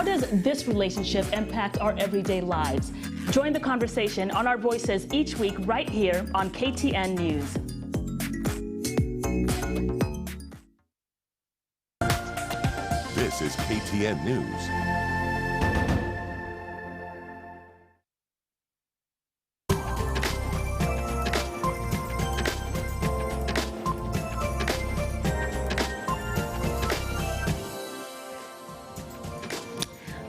how does this relationship impact our everyday lives? Join the conversation on Our Voices each week right here on KTN News. This is KTN News.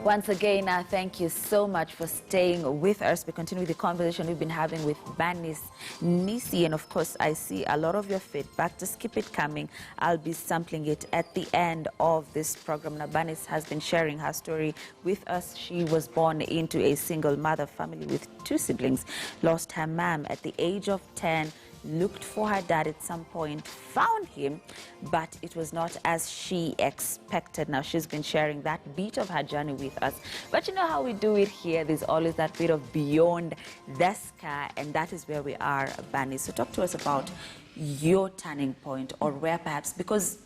Once again, thank you so much for staying with us. We continue the conversation we've been having with Bernice Nissi. And of course, I see a lot of your feedback. Just keep it coming. I'll be sampling it at the end of this program. Now, Bernice has been sharing her story with us. She was born into a single mother family with 2 siblings, lost her mom at the age of 10, looked for her dad at some point, found him, but it was not as she expected. Now, she's been sharing that bit of her journey with us. But you know how we do it here, there's always that bit of beyond the sky, and that is where we are, Bernice. So talk to us about your turning point, or where perhaps, because,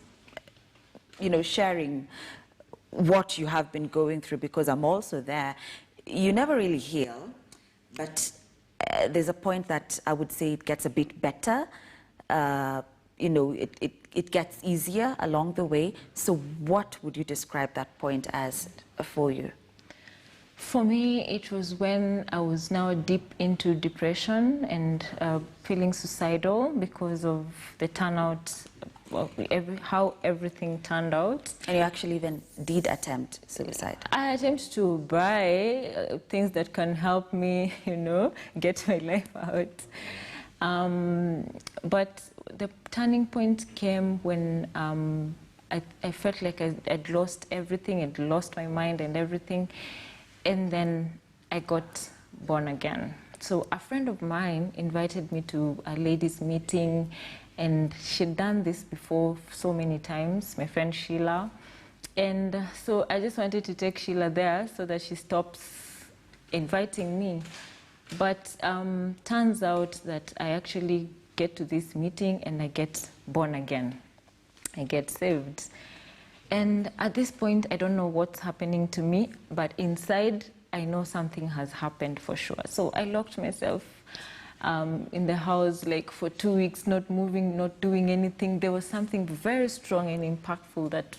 you know, sharing what you have been going through, because I'm also there, you never really heal, but there's a point that I would say it gets a bit better. You know, it gets easier along the way. So what would you describe that point as for you? For me, it was when I was now deep into depression and feeling suicidal because of the turnout, well, how everything turned out. And you actually even did attempt suicide? I attempted to buy things that can help me, you know, get my life out. But the turning point came when I felt like I'd lost everything, I'd lost my mind and everything. And then I got born again. So a friend of mine invited me to a ladies' meeting, and she'd done this before so many times, my friend Sheila. And so I just wanted to take Sheila there so that she stops inviting me. But turns out that I actually get to this meeting and I get born again. I get saved. And at this point, I don't know what's happening to me, but inside, I know something has happened for sure. So I locked myself in the house like for 2 weeks, not moving, not doing anything. There was something very strong and impactful that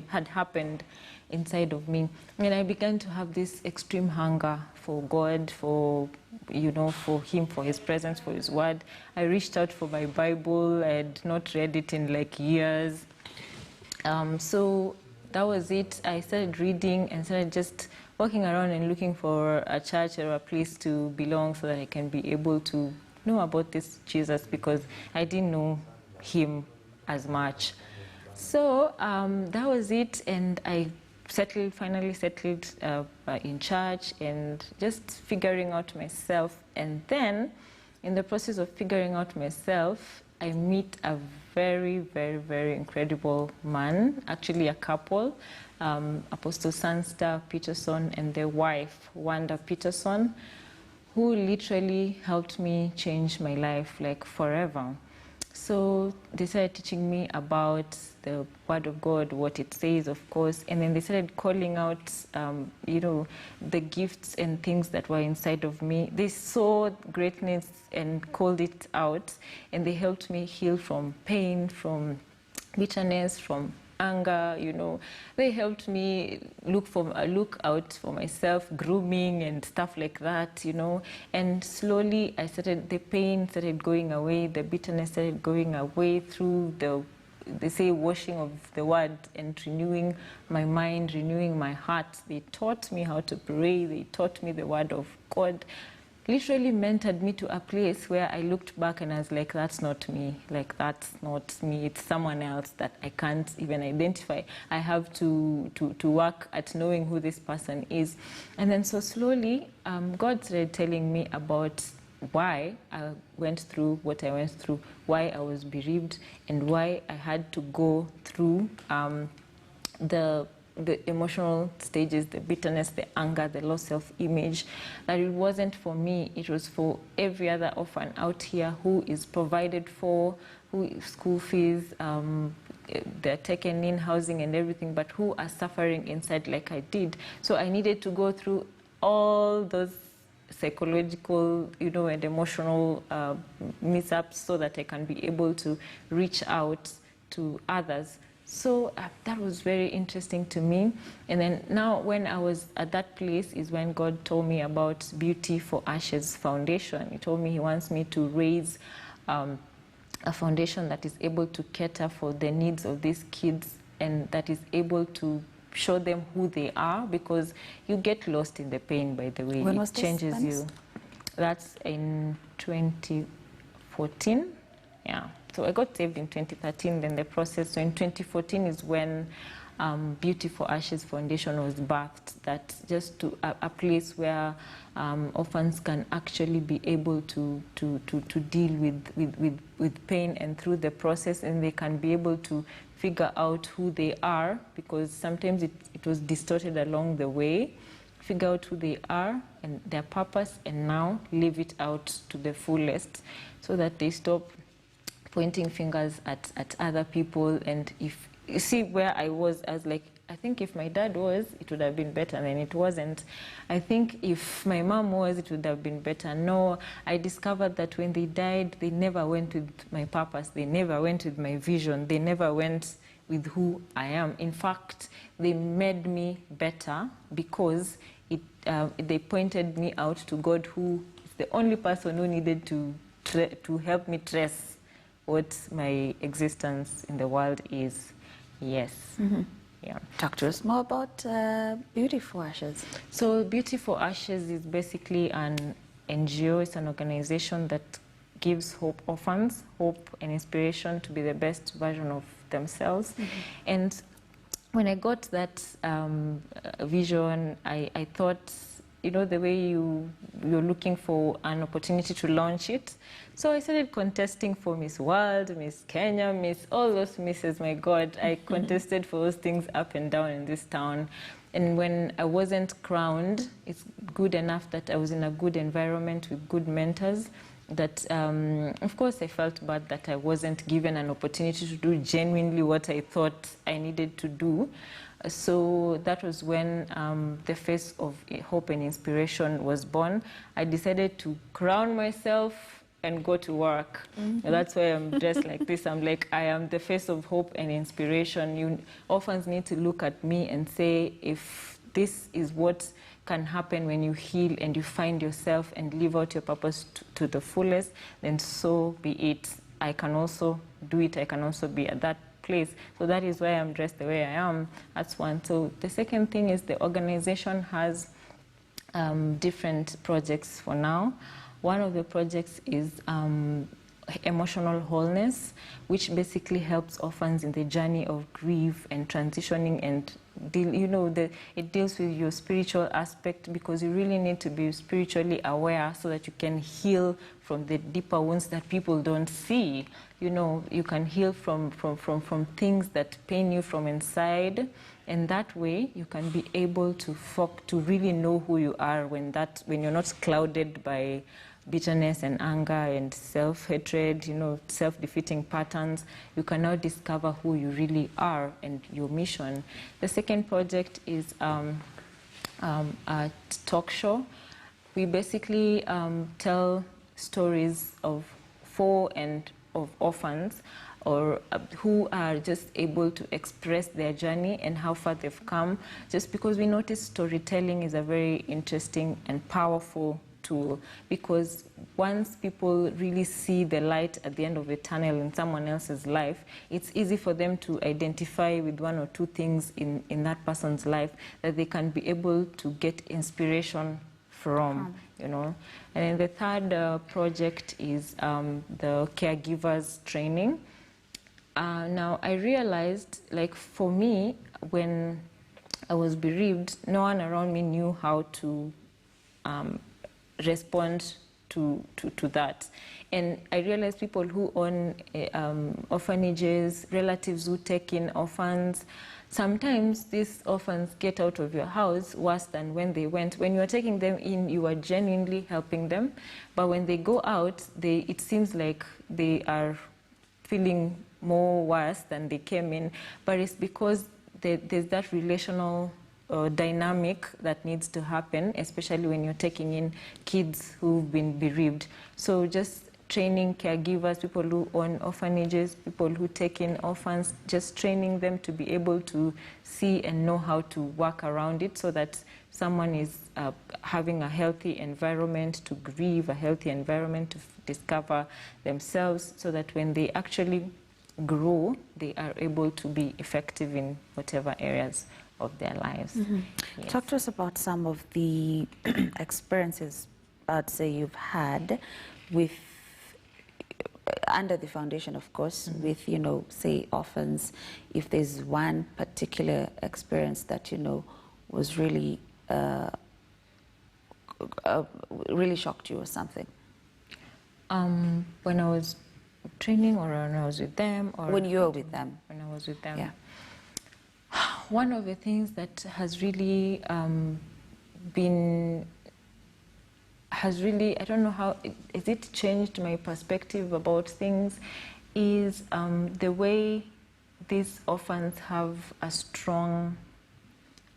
had happened inside of me. And I began to have this extreme hunger for God, for, you know, for Him, for His presence, for His word. I reached out for my Bible. I had not read it in like years. So that was it. I started reading and started just walking around and looking for a church or a place to belong so that I can be able to know about this Jesus, because I didn't know Him as much. So that was it, and I finally settled in church and just figuring out myself. And then in the process of figuring out myself, I meet a very, very, very incredible man, actually a couple, Apostle Sansta Peterson and their wife, Wanda Peterson, who literally helped me change my life like forever. So they started teaching me about the Word of God, what it says, of course, and then they started calling out, you know, the gifts and things that were inside of me. They saw greatness and called it out, and they helped me heal from pain, from bitterness, from anger, you know. They helped me look out for myself, grooming and stuff like that, you know. And slowly the pain started going away, the bitterness started going away through they say washing of the word and renewing my mind, renewing my heart. They taught me how to pray, they taught me the word of God. Literally mentored me to a place where I looked back and I was like, that's not me. Like, that's not me. It's someone else that I can't even identify. I have to work at knowing who this person is. And then so slowly, God started telling me about why I went through what I went through, why I was bereaved, and why I had to go through the emotional stages, the bitterness, the anger, the low self-image, that it wasn't for me, it was for every other orphan out here who is provided for, who school fees, they're taken in, housing and everything, but who are suffering inside like I did. So I needed to go through all those psychological, and emotional mishaps so that I can be able to reach out to others. So that was very interesting to me. And then now when I was at that place is when God told me about Beauty for Ashes Foundation. He told me he wants me to raise a foundation that is able to cater for the needs of these kids and that is able to show them who they are, because you get lost in the pain, by the way. When was it changes this, you. That's in 2014. Yeah. So I got saved in 2013, then the process. So in 2014 is when Beauty for Ashes Foundation was birthed. That just to a place where orphans can actually be able to deal with pain, and through the process, and they can be able to figure out who they are, because sometimes it was distorted along the way. Figure out who they are and their purpose, and now live it out to the fullest, so that they stop pointing fingers at other people. And if you see where I was like, I think if my dad was, it would have been better, and it wasn't. I think if my mom was, it would have been better. No, I discovered that when they died, they never went with my purpose, they never went with my vision, they never went with who I am. In fact, they made me better, because they pointed me out to God, who is the only person who needed to help me trace what my existence in the world is. Yes. Mm-hmm. Yeah. Talk to us more about Beauty for Ashes. So Beauty for Ashes is basically an NGO. It's an organization that gives orphans hope and inspiration to be the best version of themselves. Mm-hmm. And when I got that vision, I thought, the way you're looking for an opportunity to launch it. So I started contesting for Miss World, Miss Kenya, Miss all those misses, my God. I contested for those things up and down in this town. And when I wasn't crowned, it's good enough that I was in a good environment with good mentors, that, of course, I felt bad that I wasn't given an opportunity to do genuinely what I thought I needed to do. So that was when the Face of Hope and Inspiration was born. I decided to crown myself and go to work. Mm-hmm. And that's why I'm dressed like this. I'm like, I am the face of hope and inspiration. Orphans need to look at me and say, if this is what can happen when you heal and you find yourself and live out your purpose to the fullest, then so be it. I can also do it. I can also be at that place. So that is why I'm dressed the way I am. That's one. So the second thing is the organization has different projects for now. One of the projects is emotional wholeness, which basically helps orphans in the journey of grief and transitioning, and it deals with your spiritual aspect, because you really need to be spiritually aware so that you can heal from the deeper wounds that people don't see. You can heal from things that pain you from inside, and that way you can be able to really know who you are when you're not clouded by bitterness and anger and self-hatred, self-defeating patterns. You can now discover who you really are and your mission. The second project is a talk show. We basically tell stories of orphans or who are just able to express their journey and how far they've come, just because we notice storytelling is a very interesting and powerful tool, because once people really see the light at the end of the tunnel in someone else's life, it's easy for them to identify with one or two things in that person's life that they can be able to get inspiration from, And then the third project is the caregivers training. Now, I realized, like, for me, when I was bereaved, no one around me knew how to respond to that. And I realized people who own orphanages, relatives who take in orphans, sometimes these orphans get out of your house worse than when they went. When you are taking them in, you are genuinely helping them. But when they go out, it seems like they are feeling more worse than they came in, but it's because there's that relational dynamic that needs to happen, especially when you're taking in kids who've been bereaved. So just training caregivers, people who own orphanages, people who take in orphans, just training them to be able to see and know how to work around it so that someone is having a healthy environment to grieve, a healthy environment to discover themselves, so that when they actually grow, they are able to be effective in whatever areas of their lives. Yes. Talk to us about some of the experiences, I'd say, you've had with, under the foundation, of course, with, you know, say, orphans. If there's one particular experience that, you know, was really, really shocked you or something. When I was training, or when I was with them, or when you were with them. When I was with them. Yeah. One of the things that has really I don't know how, has it changed my perspective about things, is the way these orphans have a strong,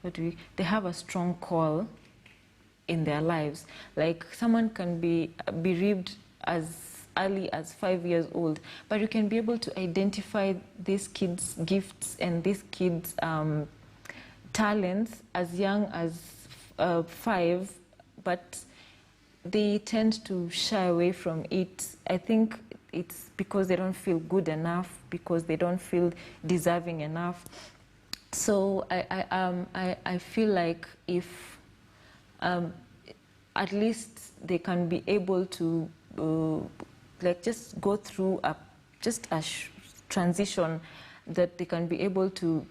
they have a strong call in their lives. Like, someone can be bereaved as early as 5 years old, but you can be able to identify these kids' gifts and these kids' talents as young as 5, but they tend to shy away from it. I think it's because they don't feel good enough, because they don't feel deserving enough. So I feel like if at least they can be able to like just go through a transition, that they can be able to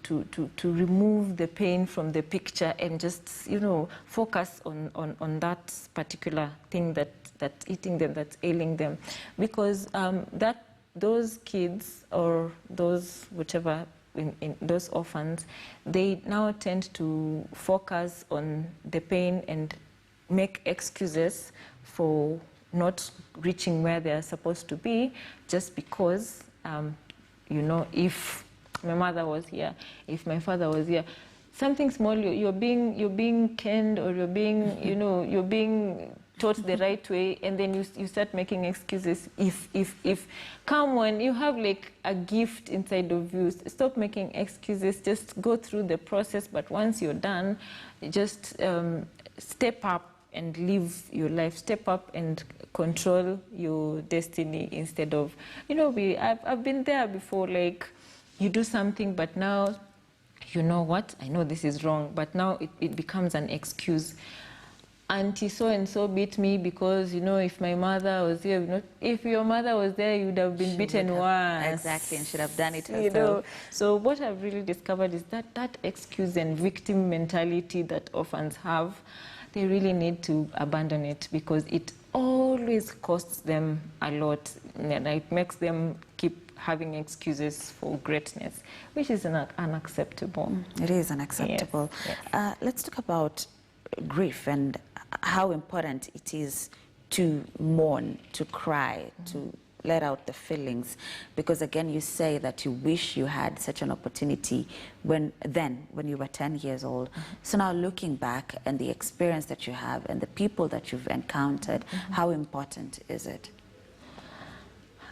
remove the pain from the picture and just, you know, focus on that particular thing that's eating them, that's ailing them. Because those kids, or those whichever, in those orphans, they now tend to focus on the pain and make excuses for not reaching where they're supposed to be, just because, you know, if my mother was here, if my father was here, something small, you're being canned, or you're being, you know, you're being taught the right way, and then you start making excuses. If come on, you have like a gift inside of you, stop making excuses, just go through the process. But once you're done, just step up and live your life. Step up and control your destiny, instead of, you know, I've been there before, like, you do something, but now, you know what, I know this is wrong, but now it becomes an excuse. Auntie so-and-so beat me because, you know, if my mother was here, you know, if your mother was there, you would have been beaten once. Exactly, and should have done it herself. You know, so what I've really discovered is that excuse and victim mentality that orphans have, they really need to abandon it, because it always costs them a lot, and it makes them keep having excuses for greatness, which is unacceptable. It is unacceptable. Yes, yes. Let's talk about grief and how important it is to mourn, to cry, to let out the feelings, because again, you say that you wish you had such an opportunity when you were 10 years old. So now, looking back, and the experience that you have and the people that you've encountered, how important is it?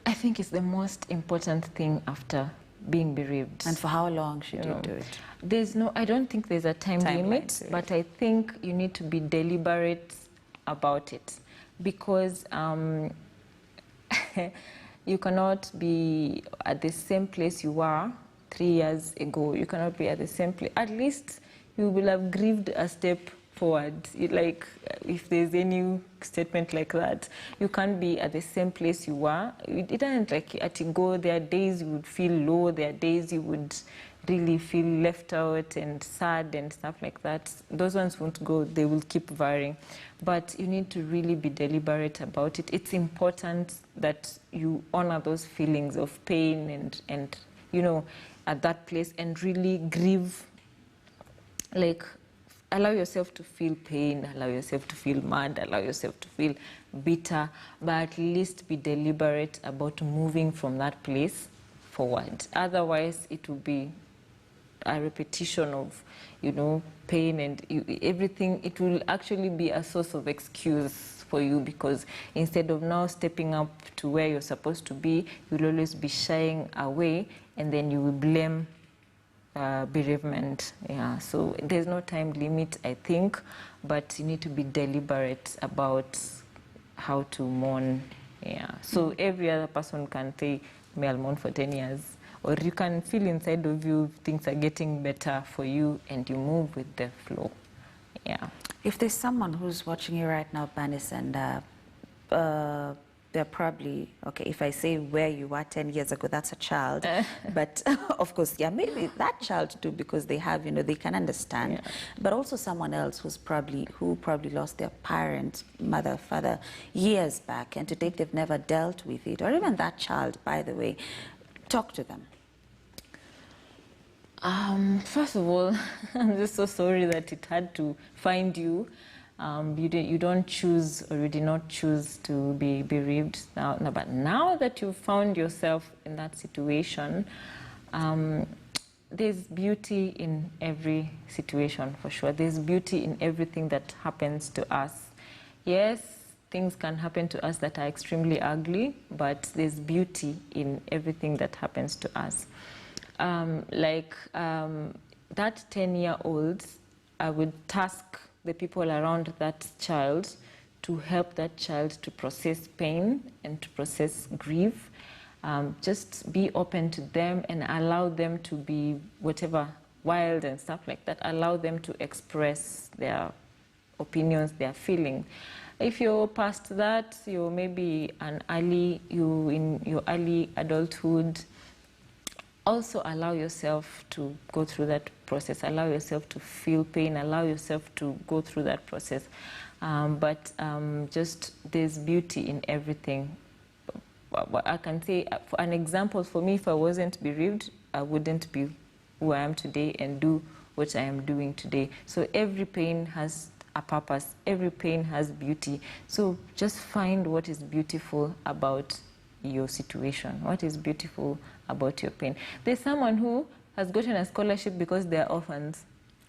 I think it's the most important thing after being bereaved. And for how long should you do it? I don't think there's a time limit, but I think you need to be deliberate about it, because you cannot be at the same place you were 3 years ago. You cannot be at the same place. At least you will have grieved a step forward. Like, if there's any statement like that, you can't be at the same place you were. It doesn't, like, at you go, there are days you would feel low, there are days you would really feel left out and sad and stuff like that. Those ones won't go, they will keep varying. But you need to really be deliberate about it. It's important that you honor those feelings of pain and you know, at that place, and really grieve. Like, allow yourself to feel pain, allow yourself to feel mad, allow yourself to feel bitter, but at least be deliberate about moving from that place forward. Otherwise, it will be a repetition of, pain and everything. It will actually be a source of excuse for you, because instead of now stepping up to where you're supposed to be, you'll always be shying away, and then you will blame bereavement. Yeah, so there's no time limit, I think, but you need to be deliberate about how to mourn. Yeah, so every other person can say, may I mourn for 10 years, or you can feel inside of you things are getting better for you, and you move with the flow. Yeah. If there's someone who's watching you right now, Bernice, and they're probably, okay, if I say where you were 10 years ago, that's a child. But of course, yeah, maybe that child too, because they have, they can understand. Yeah. But also someone else who probably lost their parent, mother, father, years back, and to date they've never dealt with it. Or even that child, by the way. Talk to them. First of all, I'm just so sorry that it had to find you. You don't choose, or you did not choose to be bereaved. But now that you've found yourself in that situation, there's beauty in every situation, for sure. There's beauty in everything that happens to us. Yes, things can happen to us that are extremely ugly, but there's beauty in everything that happens to us. That 10-year-old, I would task the people around that child to help that child to process pain and to process grief. Just be open to them and allow them to be whatever, wild and stuff like that. Allow them to express their opinions, their feelings. If you're past that, you're maybe in your early adulthood, also allow yourself to go through that process. Allow yourself to feel pain. Allow yourself to go through that process. Just there's beauty in everything. I can say, for an example, for me, if I wasn't bereaved, I wouldn't be who I am today and do what I am doing today. So every pain has a purpose. Every pain has beauty. So just find what is beautiful about your situation. What is beautiful about your pain? There's someone who has gotten a scholarship because they're orphans.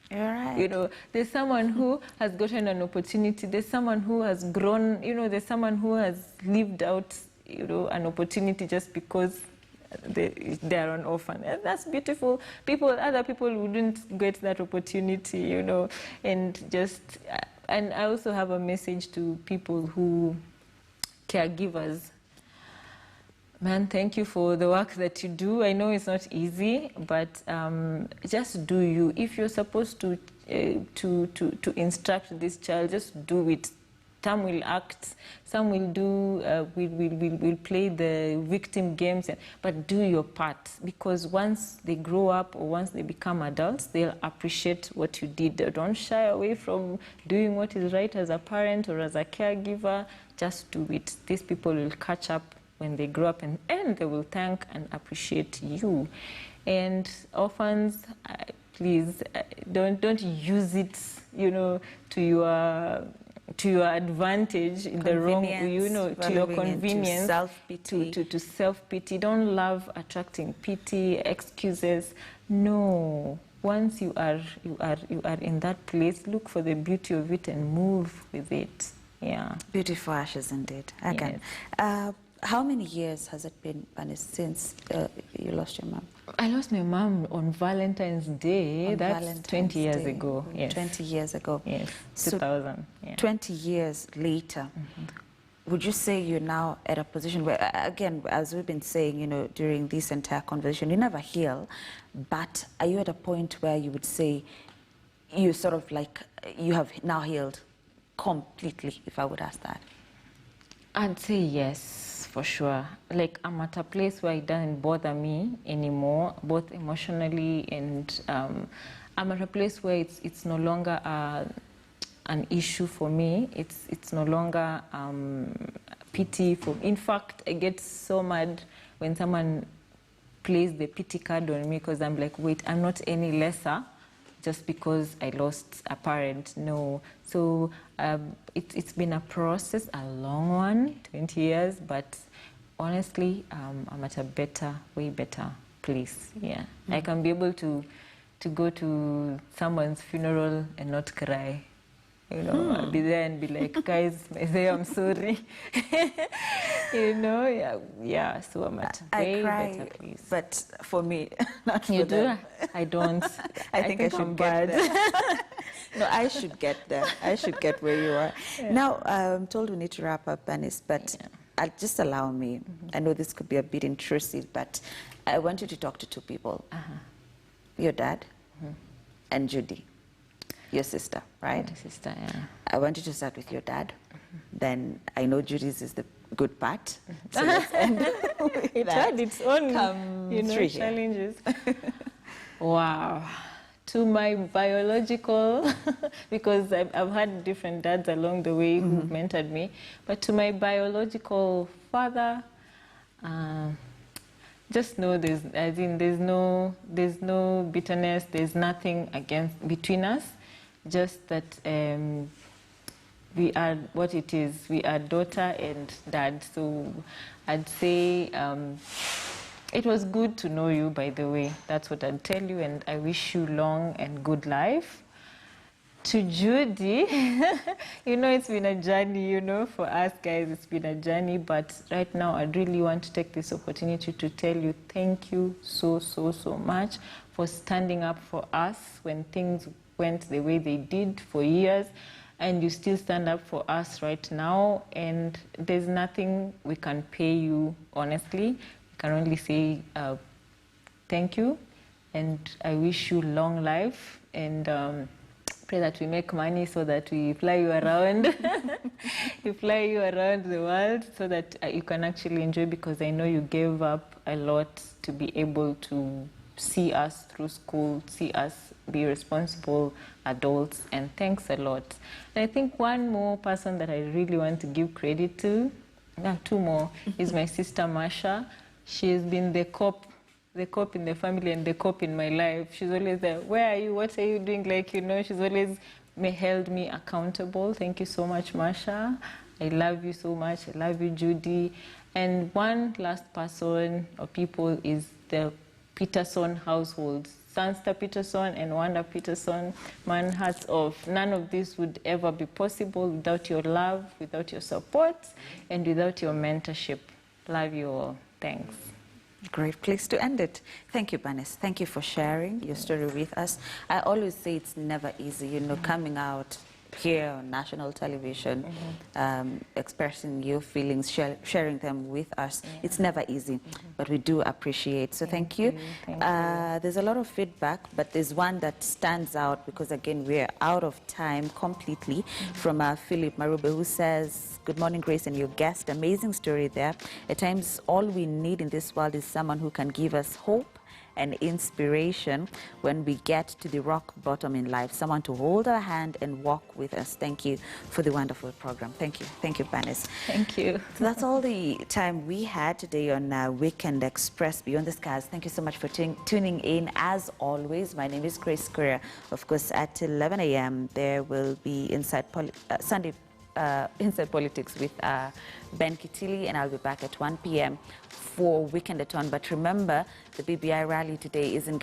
You're right. There's someone who has gotten an opportunity. There's someone who has grown. There's someone who has lived out, an opportunity just because they're an orphan. And that's beautiful. Other people wouldn't get that opportunity, and I also have a message to people who, caregivers. Man, thank you for the work that you do. I know it's not easy, but just do you. If you're supposed to instruct this child, just do it. Some will act, some will will play the victim games, but do your part, because once they grow up or once they become adults, they'll appreciate what you did. Don't shy away from doing what is right as a parent or as a caregiver. Just do it. These people will catch up when they grow up, and they will thank and appreciate you. And orphans, please don't use it, to your advantage, in the wrong, to your convenience, to self-pity. Don't love attracting pity, excuses. No. Once you are in that place, look for the beauty of it and move with it. Yeah. Beautiful ashes indeed. Again. Yes. How many years has it been, Bernice, since you lost your mom? I lost my mom on Valentine's Day. On That's Valentine's 20 years Day. ago. Yes. 20 years ago. Yes, So 2000. Yeah. 20 years later, would you say you're now at a position where, again, as we've been saying, during this entire conversation, you never heal, but are you at a point where you would say you sort of you have now healed completely, if I would ask that? I'd say yes, for sure. I'm at a place where it doesn't bother me anymore, both emotionally and I'm at a place where it's no longer an issue for me. It's no longer pity. In fact, I get so mad when someone plays the pity card on me, because I'm like, wait, I'm not any lesser just because I lost a parent. No. So it's been a process, a long one, 20 years, but honestly, I'm at a way better place. Yeah, I can be able to go to someone's funeral and not cry. You know, I'll be there and be like, guys, I'm sorry. You know, yeah. So I'm at a way better place. But for me, not You for do? them. I don't. I think I should I'm get bad. there. No, I should get there. I should get where you are. Yeah. Now, I'm told we need to wrap up, Bernice, but just allow me. I know this could be a bit intrusive, but I want you to talk to two people. Your dad and Judy, your sister, right? My sister, yeah. I want you to start with your dad. Then I know Judy's is the good part. So let's end with It that. had its own, through here. challenges. Wow. To my biological, because I've had different dads along the way who've mentored me, but to my biological father, just know there's no bitterness, there's nothing between us, just that we are what it is. We are daughter and dad. So I'd say it was good to know you, by the way. That's what I'd tell you, and I wish you long and good life. To Judy, you know, it's been a journey, you know, for us guys, it's been a journey, but right now I'd really want to take this opportunity to tell you thank you so much for standing up for us when things went the way they did for years, and you still stand up for us right now, and there's nothing we can pay you, honestly. We can only say thank you, and I wish you long life, and pray that we make money so that we fly you around. We fly you around the world so that you can actually enjoy, because I know you gave up a lot to be able to see us through school, see us be responsible adults, and thanks a lot. And I think one more person that I really want to give credit to, two more, is my sister Masha. She has been the cop in the family and the cop in my life. She's always there. Where are you? What are you doing? Like, you know, she's always held me accountable. Thank you so much, Masha. I love you so much. I love you, Judy. And one last person or people is the Peterson household. Sansta Peterson and Wanda Peterson. Man, hats off. None of this would ever be possible without your love, without your support, and without your mentorship. Love you all. Thanks. Great place to end it. Thank you, Bernice. Thank you for sharing your story with us. I always say it's never easy, you know, coming out here on national television, expressing your feelings, sharing them with us. It's never easy, but we do appreciate. So thank you. There's a lot of feedback, but there's one that stands out because, again, we're out of time completely, from Philip Marube, who says, good morning, Grace, and your guest. Amazing story there. At times, all we need in this world is someone who can give us hope and inspiration when we get to the rock bottom in life, someone to hold our hand and walk with us. Thank you for the wonderful program. Thank you. Thank you, Bernice. Thank you. So that's all the time we had today on Weekend Express Beyond the Skies. Thank you so much for tuning in. As always, my name is Grace Correa. Of course, at 11 a.m. there will be Inside Politics with Ben Kitili, and I'll be back at 1 p.m. for Weekend at On. But remember, the BBI rally today is in